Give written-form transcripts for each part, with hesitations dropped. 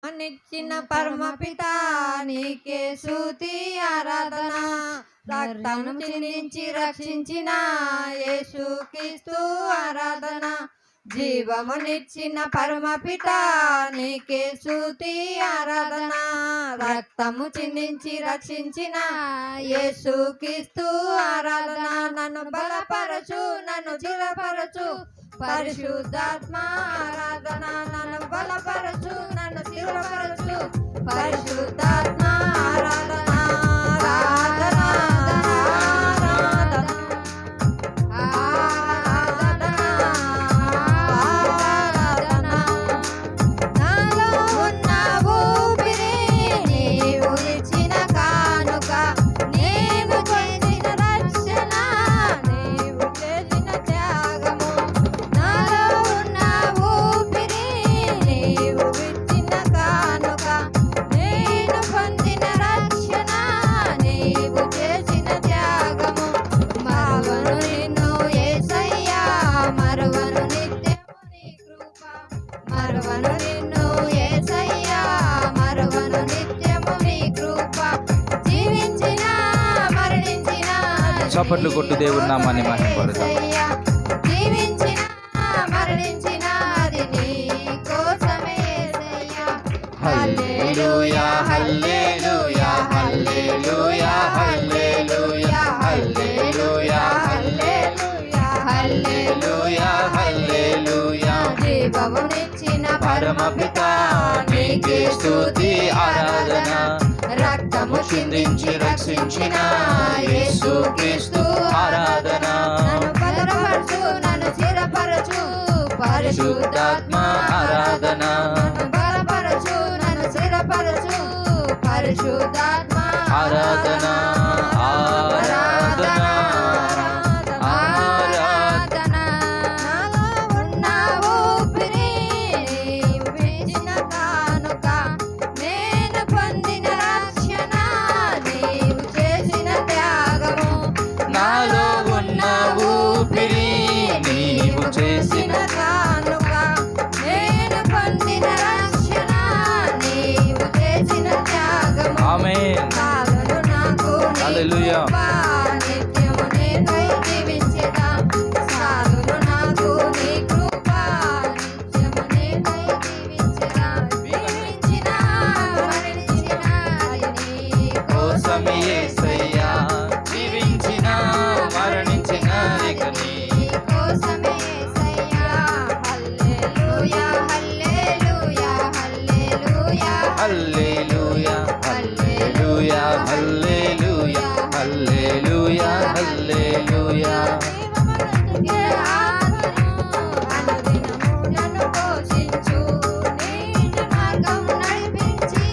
నిచ్చిన పరమపిత నీకే స్తుతి ఆరాధన. రక్తము చిందించి రక్షించిన యేసుక్రీస్తు ఆరాధన. జీవమునిచ్చిన పరమపిత నీకే స్తుతి ఆరాధన. రక్తము చిందించి రక్షించిన యేసుక్రీస్తు ఆరాధన. నన్ను బలపరచు, నన్ను స్థిరపరచు పరిశుద్ధాత్మ ఆరాధన. నన్ను బలపరచు, నన్ను స్థిరపరచు పరిశుద్ధాత్మ ఆరాధన. ఆరాధన చప్పట్లు కొట్టు దేవుని నామాన్ని మహిమపడతాం. హల్లెలూయా హల్లెలూయా హల్లెలూయా హల్లెలూయా హల్లెలూయా హల్లెలూయా హల్లెలూయా. జీవమునిచ్చిన పరమపిత నీకే స్తుతి ఆరాధన. రక్తము చిందించి రక్షించిన యేసుక్రీస్తు ఆరాధన. నన్ను బలపరచు, నన్ను స్థిరపరచు పరిశుద్ధాత్మ ఆరాధన. నన్ను బలపరచు, నన్ను స్థిరపరచు పరిశుద్ధాత్మ ఆరాధన ఆరాధన ఆరాధన. నాలో ఉన్న ఊపిరి నీవు ఇచ్చిన కానుక. నేను పొందిన రక్షణ నీవు చేసిన త్యాగము. నాలో ఉన్న ఊపిరి నీవు చేసిన కానుక. నేను పొందిన రక్షణ నీవు చేసిన త్యాగము. ఆమేన్. చాలును నాకు నీ హల్లెలూయా. కృప. నిత్యము నీకై జీవించెదా. చాలును నాకు నీ కృప. నిత్యము నీకై జీవించెదా. జీవించిన మరణించిన అది నీ కోసం యేసయ్యా. జీవించిన మరణించిన ఇక నీ కోసమే యేసయ్యా. హల్లెలూయా హల్లెలూయా హల్లెలూయా హల్లెలూయా హల్లెలూయా హల్లెలూయా హల్లెలూయా హల్లెలూయా. జీవమునందుకే ఆత్మను అనుదినము నన్ను పోషించు. నీతి మార్గం నడిపించి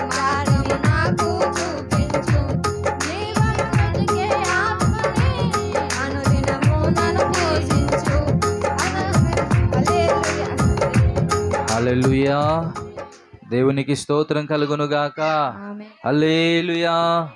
మార్గము నాకు చూపించు. జీవమునందుకే ఆత్మని అనుదినము నన్ను పోషించు. హల్లెలూయా. హల్లెలూయా. దేవునికి స్తోత్రం కలుగును గాక. ఆమేన్. హల్లెలూయా.